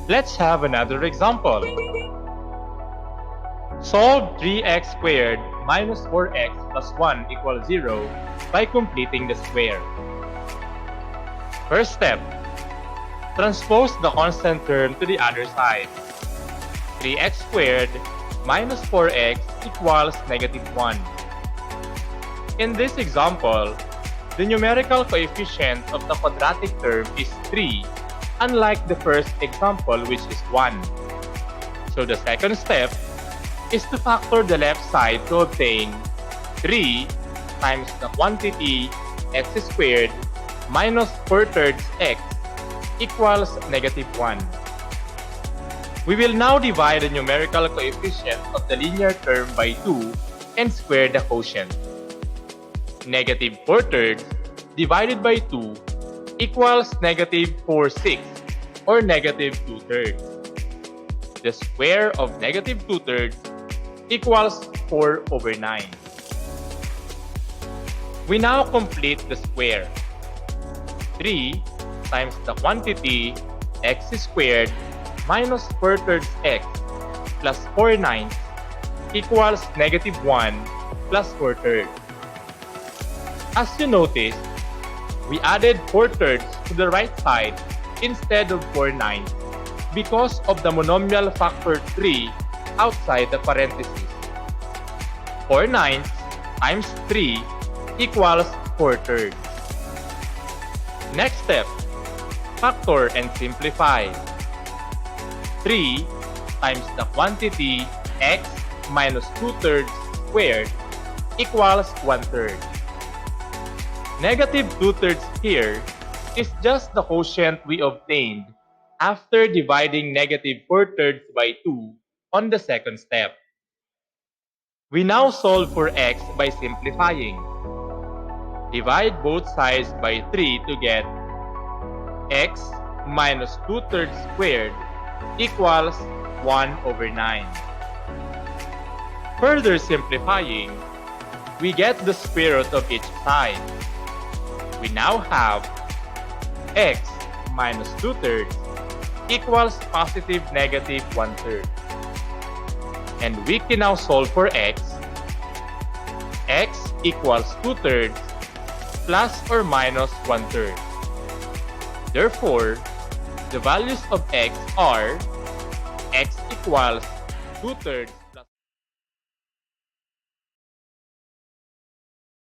Let's have another example. Solve 3x squared minus 4x plus 1 equals 0 by completing the square. First step, transpose the constant term to the other side. 3x squared minus 4x equals negative 1. In this example, the numerical coefficient of the quadratic term is 3, unlike the first example which is 1. So the second step is to factor the left side to obtain 3 times the quantity x squared minus 4/3 x equals negative 1. We will now divide the numerical coefficient of the linear term by 2 and square the quotient. Negative 4/3 divided by 2 equals negative 4/6 or negative 2/3. The square of negative 2/3 equals 4/9. We now complete the square. 3 times the quantity x squared minus 4/3 x plus 4/9 equals negative 1 plus 4/3. As you notice, we added 4/3 to the right side instead of 4/9 because of the monomial factor 3 outside the parentheses. 4/9 times 3 equals 4/3. Next step, factor and simplify. 3 times the quantity x minus 2/3 squared equals 1/3. Negative 2/3 here is just the quotient we obtained after dividing negative 4/3 by 2 on the second step. We now solve for x by simplifying. Divide both sides by 3 to get x minus 2/3 squared equals 1/9. Further simplifying, we get the square root of each side. We now have x minus 2/3 equals positive negative 1/3. And we can now solve for x. X equals 2/3 plus or minus 1/3. Therefore, the values of x are x equals 2/3